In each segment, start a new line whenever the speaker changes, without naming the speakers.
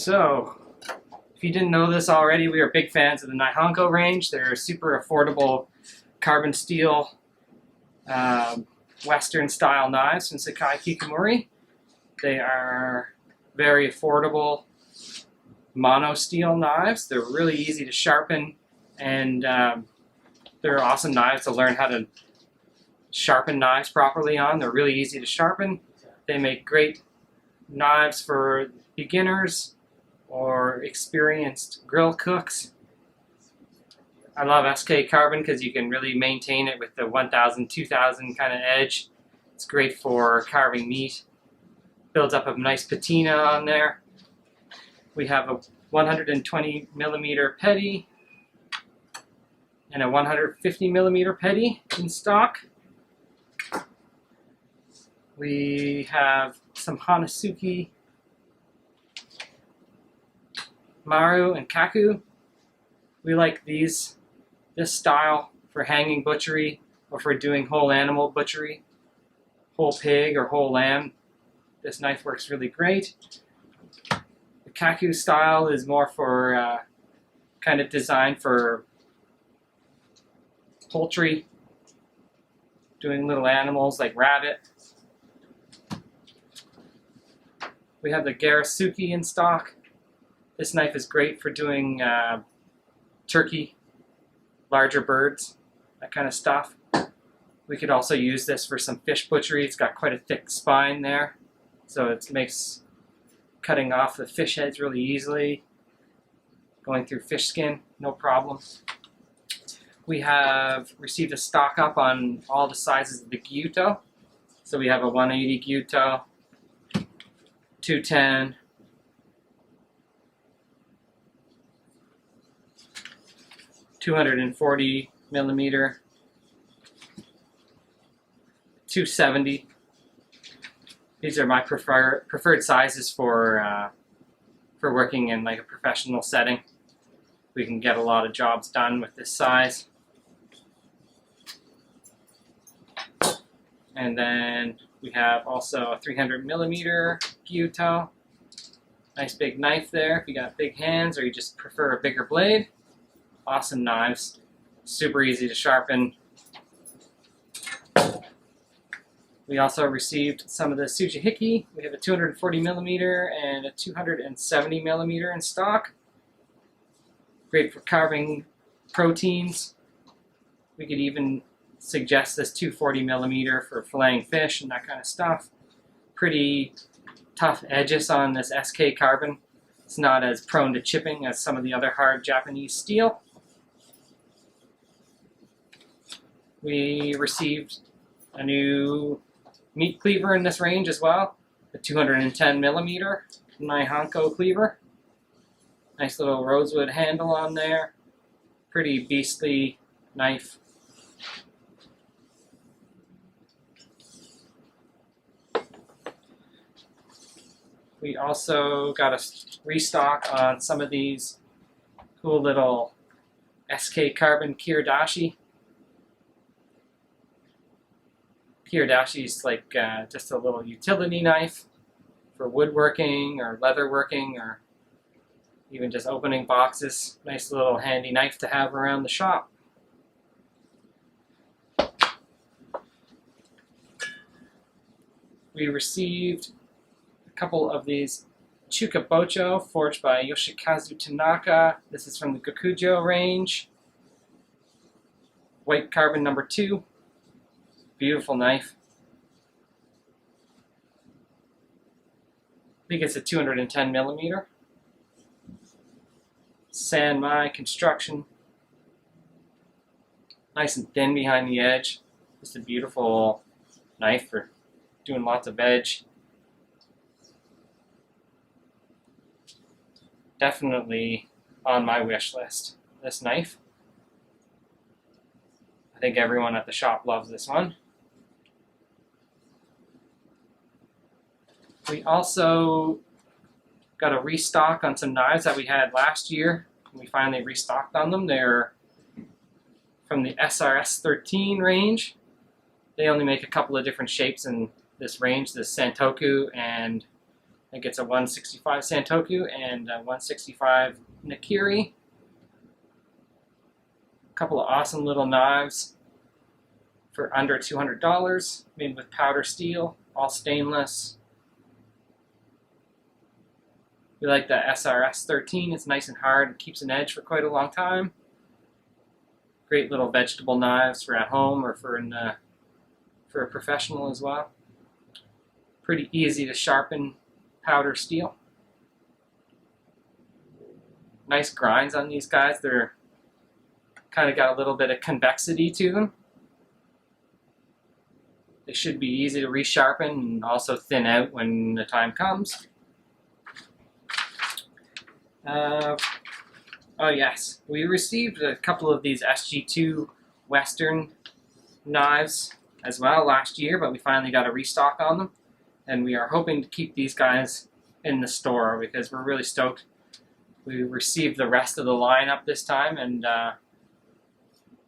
So, if you didn't know this already, we are big fans of the Nihonko range. They're super affordable carbon steel Western style knives from Sakai Kikumori. They are very affordable mono steel knives. They're really easy to sharpen, and they're awesome knives to learn how to sharpen knives properly on. They're really easy to sharpen. They make great knives for beginners or experienced grill cooks. I love SK carbon because you can really maintain it with the 1000, 2000 kind of edge. It's great for carving meat. Builds up a nice patina on there. We have a 120 millimeter petty and a 150 millimeter petty in stock. We have some Hanasuki, Maru, and Kaku. We like this style for hanging butchery or for doing whole animal butchery, whole pig or whole lamb. This knife works really great. The Kaku style is more for kind of designed for poultry, doing little animals like rabbit. We have the Garasuki in stock. This knife is great for doing turkey, larger birds, that kind of stuff. We could also use this for some fish butchery. It's got quite a thick spine there, so it makes cutting off the fish heads really easily, going through fish skin, no problem. We have received a stock up on all the sizes of the gyuto. So we have a 180 gyuto, 210, 240 millimeter, 270. These are my preferred sizes for working in like a professional setting. We can get a lot of jobs done with this size. And then we have also a 300 millimeter gyuto. Nice big knife there if you got big hands or you just prefer a bigger blade. Awesome knives, super easy to sharpen. We also received some of the Tsujihiki. We have a 240 millimeter and a 270 millimeter in stock. Great for carving proteins. We could even suggest this 240 millimeter for filleting fish and that kind of stuff. Pretty tough edges on this SK carbon. It's not as prone to chipping as some of the other hard Japanese steel. We received a new meat cleaver in this range as well, the 210 millimeter Nihonko cleaver. Nice little rosewood handle on there. Pretty beastly knife. We also got a restock on some of these cool little SK carbon kiradashi. Kiradashi is like just a little utility knife for woodworking or leatherworking or even just opening boxes. Nice little handy knife to have around the shop. We received a couple of these chuka bocho forged by Yoshikazu Tanaka. This is from the Gokujo range. White carbon number 2. Beautiful knife. I think it's a 210 millimeter. Sanmai construction. Nice and thin behind the edge. Just a beautiful knife for doing lots of edge. Definitely on my wish list, this knife. I think everyone at the shop loves this one. We also got a restock on some knives that we had last year. We finally restocked on them. They're from the SRS 13 range. They only make a couple of different shapes in this range, the Santoku and I think it's a 165 Santoku and a 165 nakiri. A couple of awesome little knives for under $200, made with powder steel, all stainless. We like the SRS 13. It's nice and hard and keeps an edge for quite a long time. Great little vegetable knives for at home or for a professional as well. Pretty easy to sharpen powder steel. Nice grinds on these guys. They're kind of got a little bit of convexity to them. They should be easy to resharpen and also thin out when the time comes. Oh yes, we received a couple of these Sg2 Western Knives as well last year, but we finally got a restock on them. And we are hoping to keep these guys in the store because we're really stoked. We received the rest of the lineup this time, and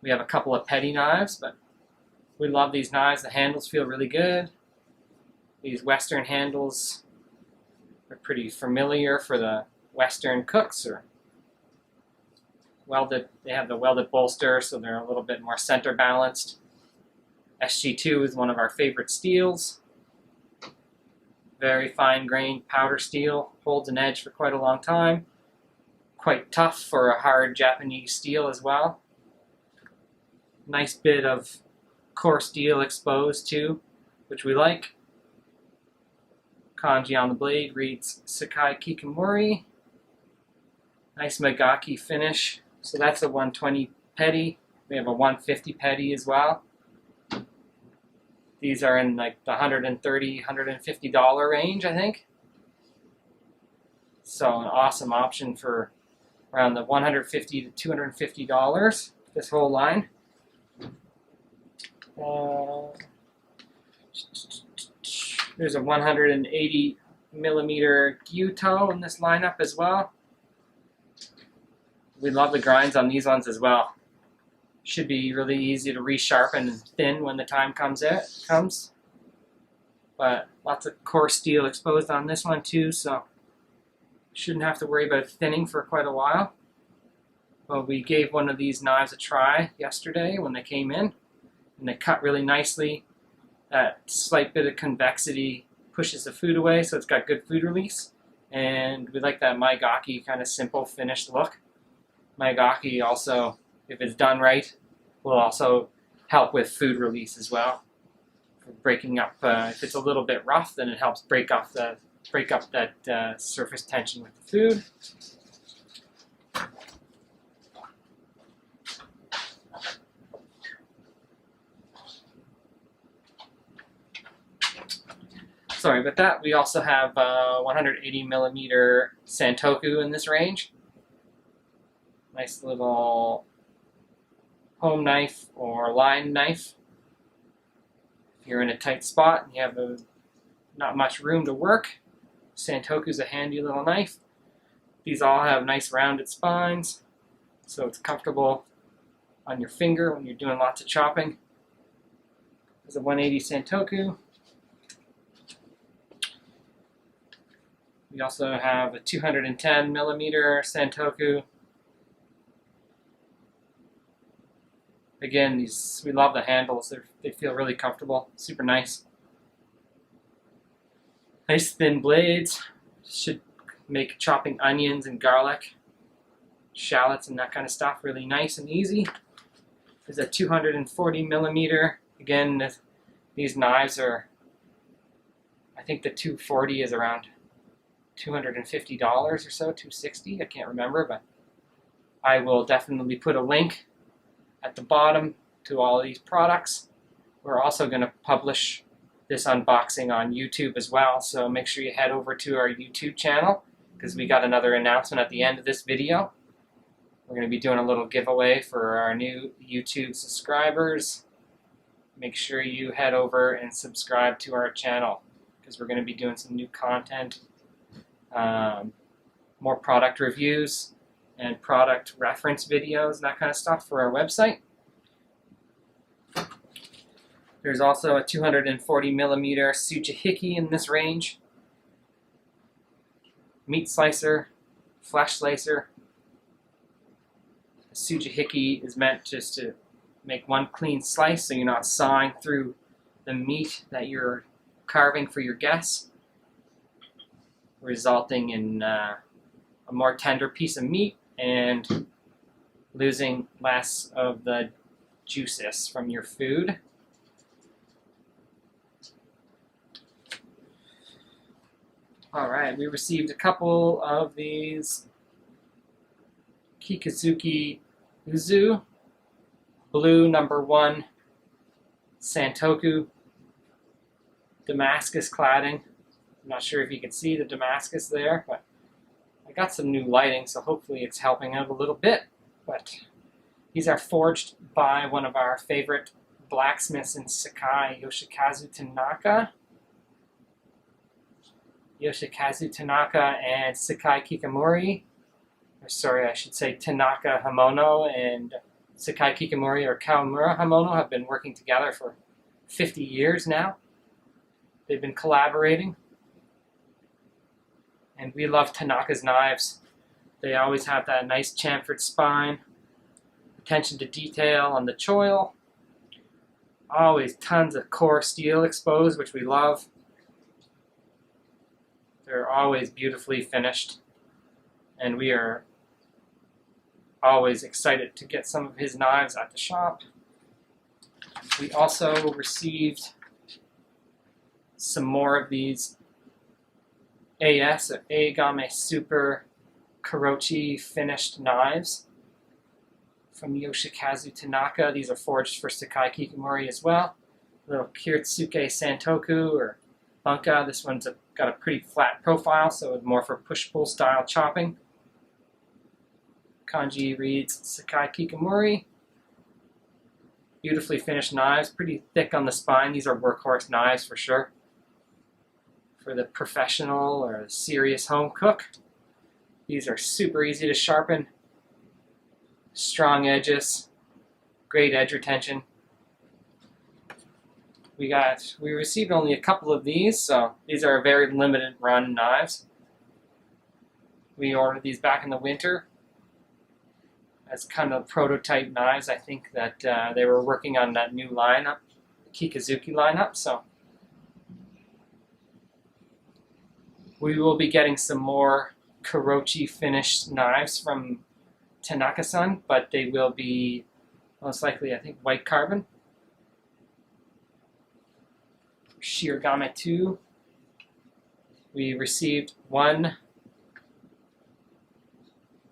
we have a couple of petty knives, but we love these knives. The handles feel really good. These Western handles are pretty familiar for the Western cooks, or welded. They have the welded bolster, so they're a little bit more center balanced. Sg2 is one of our favorite steels. Very fine-grained powder steel, holds an edge for quite a long time. Quite tough for a hard Japanese steel as well. Nice bit of core steel exposed too, which we like. Kanji on the blade reads Sakai Kikumori. Nice Megaki finish. So that's a 120 petty. We have a 150 petty as well. These are in like the $130, $150 range, I think. So an awesome option for around the $150 to $250, this whole line. There's a 180 millimeter Gyuto in this lineup as well. We love the grinds on these ones as well. Should be really easy to resharpen and thin when the time comes. But lots of core steel exposed on this one too, so shouldn't have to worry about thinning for quite a while. Well, we gave one of these knives a try yesterday when they came in, and they cut really nicely. That slight bit of convexity pushes the food away, so it's got good food release. And we like that Maigaki kind of simple finished look. Maigaki also, if it's done right, will also help with food release as well. For breaking up, if it's a little bit rough, then it helps break up that surface tension with the food. Sorry about that. We also have 180 millimeter Santoku in this range. Nice little home knife or line knife. If you're in a tight spot and you have not much room to work, Santoku's a handy little knife. These all have nice rounded spines, so it's comfortable on your finger when you're doing lots of chopping. There's a 180 Santoku. We also have a 210 millimeter Santoku. Again, we love the handles. They feel really comfortable, super nice. Nice thin blades. Should make chopping onions and garlic, shallots and that kind of stuff really nice and easy. There's a 240 millimeter. Again, these knives are, I think the 240 is around $250 or so, $260, I can't remember, but I will definitely put a link at the bottom to all these products. We're also going to publish this unboxing on YouTube as well, so make sure you head over to our YouTube channel because we got another announcement at the end of this video. We're going to be doing a little giveaway for our new YouTube subscribers. Make sure you head over and subscribe to our channel because we're going to be doing some new content, more product reviews and product reference videos and that kind of stuff for our website. There's also a 240 millimeter Tsuchihiki in this range. meat slicer, flesh slicer. The sujihiki is meant just to make one clean slice so you're not sawing through the meat that you're carving for your guests, resulting in a more tender piece of meat and losing less of the juices from your food. Alright, we received a couple of these Kikuzuki Uzu, blue #1, Santoku, Damascus cladding. I'm not sure if you can see the Damascus there, but I got some new lighting, so hopefully it's helping out a little bit. But these are forged by one of our favorite blacksmiths in Sakai, Yoshikazu Tanaka. Yoshikazu Tanaka and Sakai Kikumori, or sorry, I should say Tanaka Hamono and Sakai Kikumori or Kawamura Hamono have been working together for 50 years now. They've been collaborating. And we love Tanaka's knives. They always have that nice chamfered spine, attention to detail on the choil, always tons of core steel exposed, which we love. They're always beautifully finished, and we are always excited to get some of his knives at the shop. We also received some more of these AS, or Agame Super Kurochi finished knives from Yoshikazu Tanaka. These are forged for Sakai Kikumori as well. Little Kiritsuke Santoku or Bunka. This one's got a pretty flat profile, so it's more for push-pull style chopping. Kanji reads Sakai Kikumori. Beautifully finished knives, pretty thick on the spine. These are workhorse knives for sure. For the professional or serious home cook. These are super easy to sharpen. Strong edges, great edge retention. We received only a couple of these, so these are very limited run knives. We ordered these back in the winter as kind of prototype knives. I think that they were working on that new lineup, the Kikuzuki lineup, so we will be getting some more Kurochi finished knives from Tanaka-san, but they will be most likely, I think, white carbon. Shirogame 2. We received one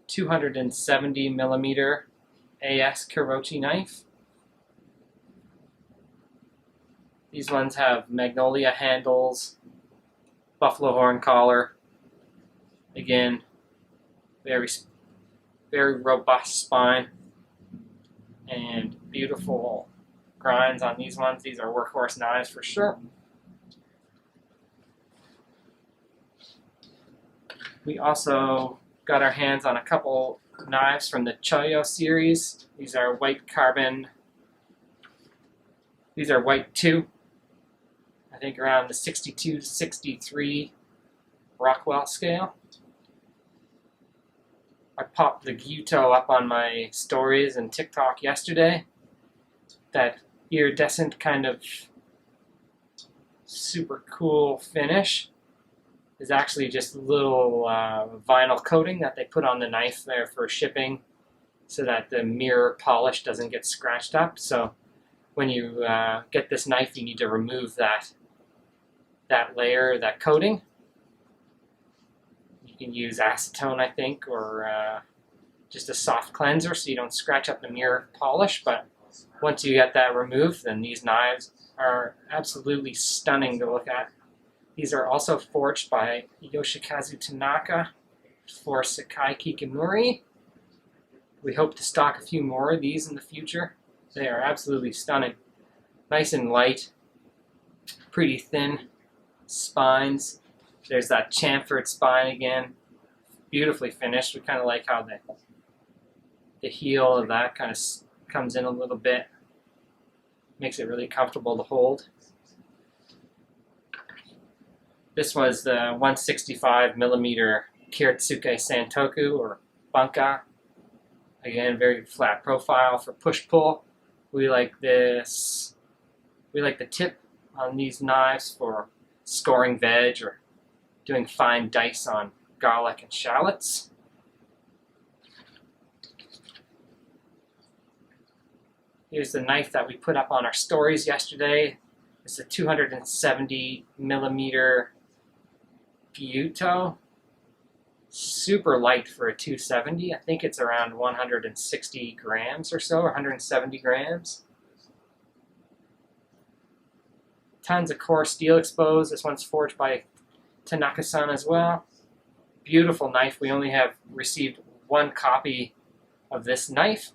270mm AS Kurochi knife. These ones have magnolia handles, buffalo horn collar. Again, very robust spine and beautiful grinds on these ones. These are workhorse knives for sure. We also got our hands on a couple knives from the CHOYO series. These are white carbon. These are white 2. I think around the 62 to 63 Rockwell scale. I popped the Gyuto up on my stories and TikTok yesterday. That iridescent kind of super cool finish is actually just a little vinyl coating that they put on the knife there for shipping so that the mirror polish doesn't get scratched up. So when you get this knife, you need to remove that layer, that coating. You can use acetone, I think, or just a soft cleanser so you don't scratch up the mirror polish. But once you get that removed, then these knives are absolutely stunning to look at. These are also forged by Yoshikazu Tanaka for Sakai Kikumori. We hope to stock a few more of these in the future. They are absolutely stunning. Nice and light, pretty thin spines. There's that chamfered spine again, beautifully finished. We kind of like how the heel of that kind of comes in a little bit. Makes it really comfortable to hold. This was the 165mm Kiritsuke Santoku or banka. Again, very flat profile for push-pull. We like this. We like the tip on these knives for scoring veg or doing fine dice on garlic and shallots. Here's the knife that we put up on our stories yesterday. It's a 270 millimeter Gyuto. Super light for a 270. I think it's around 160 grams or so, or 170 grams. Tons of core steel exposed. This one's forged by Tanaka-san as well. Beautiful knife. We only have received one copy of this knife.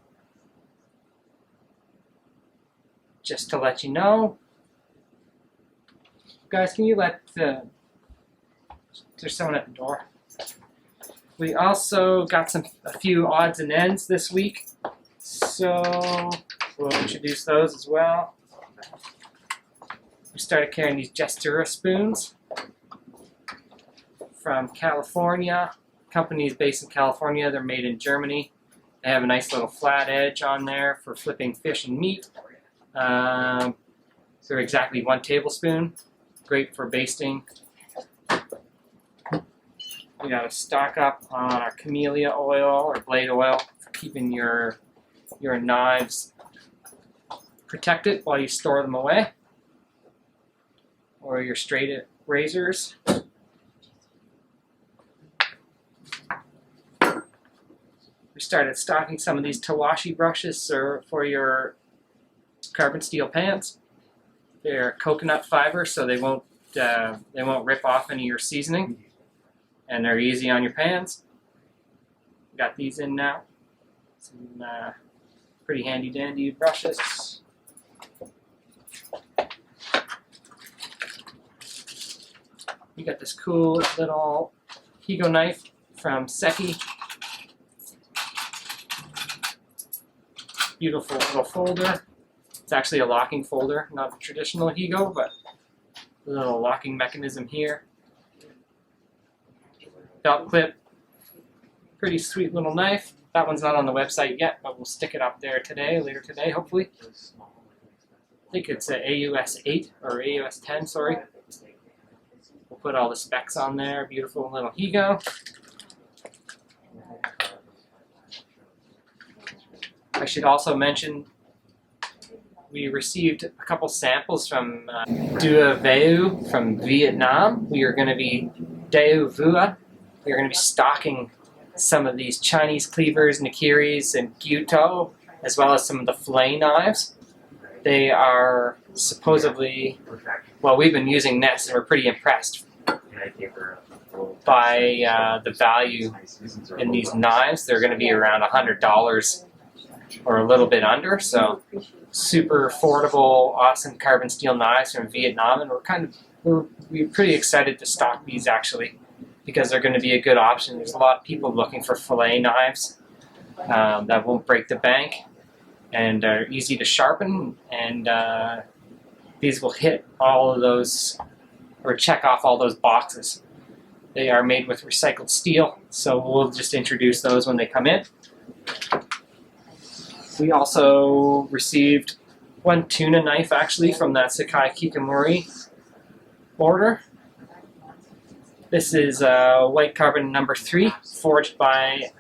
Just to let you know. Guys, can you let there's someone at the door. We also got a few odds and ends this week, so we'll introduce those as well. We started carrying these Gestura spoons from California. Company is based in California. They're made in Germany. They have a nice little flat edge on there for flipping fish and meat. They're exactly 1 tablespoon. Great for basting. We got to stock up on our camellia oil or blade oil for keeping your knives protected while you store them away, or your straight razors. We started stocking some of these Tawashi brushes for your carbon steel pans. They're coconut fiber, so they won't rip off any of your seasoning. And they're easy on your pans. Got these in now. Some pretty handy dandy brushes. We got this cool little Higo knife from Seki. Beautiful little folder. It's actually a locking folder, not a traditional Higo, but a little locking mechanism here. Belt clip, pretty sweet little knife. That one's not on the website yet, but we'll stick it up there later today, hopefully. I think it's a AUS 8 or AUS 10, sorry. We'll put all the specs on there. Beautiful little Higo. I should also mention we received a couple samples from Dua Veu from Vietnam. We are going to be Deu Vua. We're going to be stocking some of these Chinese cleavers, nakiris, and gyuto, as well as some of the fillet knives. They are supposedly, well, we've been using this and we're pretty impressed by the value in these knives. They're going to be around $100 or a little bit under, so super affordable, awesome carbon steel knives from Vietnam, and we're pretty excited to stock these actually, because they're going to be a good option. There's a lot of people looking for fillet knives that won't break the bank and are easy to sharpen, and these will hit all of those, or check off all those boxes. They are made with recycled steel, so we'll just introduce those when they come in. We also received one tuna knife actually from that Sakai Kikumori order. This is white carbon number 3, forged by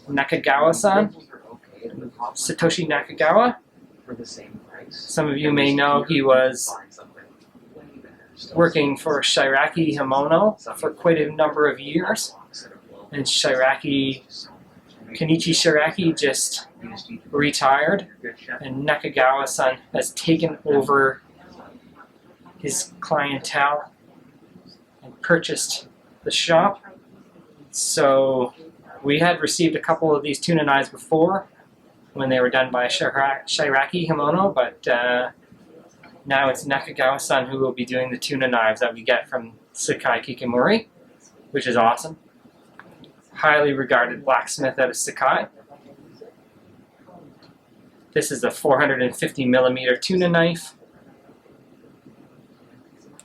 Nakagawa-san, Satoshi Nakagawa. Some of you may know he was working for Shiraki Himono for quite a number of years. And Kenichi Shiraki just retired, and Nakagawa-san has taken over his clientele and purchased the shop. So we had received a couple of these tuna knives before when they were done by Shiraki Himono, but now it's Nakagawa-san who will be doing the tuna knives that we get from Sakai Kikumori, which is awesome. Highly regarded blacksmith out of Sakai. This is a 450 millimeter tuna knife,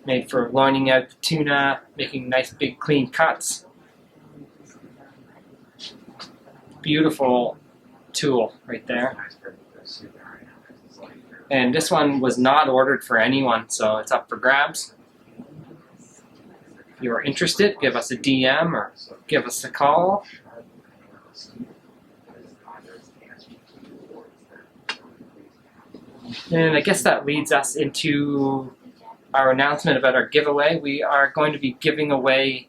made for loining out the tuna, making nice big clean cuts. beautiful tool right there. And this one was not ordered for anyone, so it's up for grabs. If you are interested, give us a DM or give us a call. And I guess that leads us into our announcement about our giveaway. We are going to be giving away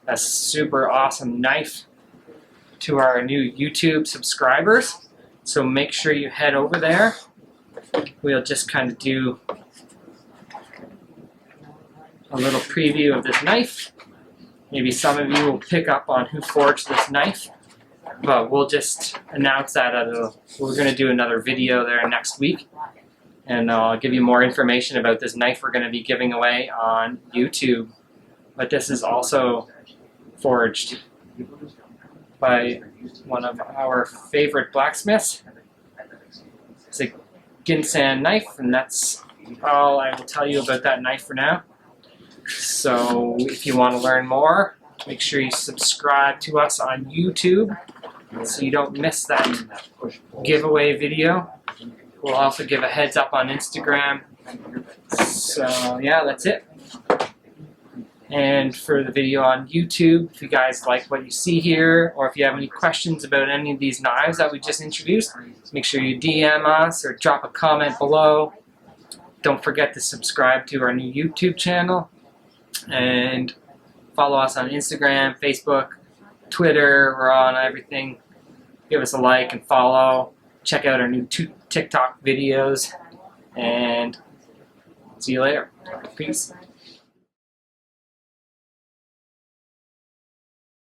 a super awesome knife to our new YouTube subscribers. So make sure you head over there. We'll just kind of do a little preview of this knife. Maybe some of you will pick up on who forged this knife, but we'll just announce that we're going to do another video there next week, and I'll give you more information about this knife we're going to be giving away on YouTube. But this is also forged by one of our favorite blacksmiths. It's a Ginsan knife, and that's all I will tell you about that knife for now. So if you want to learn more, make sure you subscribe to us on YouTube so you don't miss that giveaway video. We'll also give a heads up on Instagram. So yeah, that's it. And for the video on YouTube, if you guys like what you see here, or if you have any questions about any of these knives that we just introduced, make sure you DM us or drop a comment below. Don't forget to subscribe to our new YouTube channel. And follow us on Instagram, Facebook, Twitter. We're on everything. Give us a like and follow. Check out our new TikTok videos. And see you later. Peace.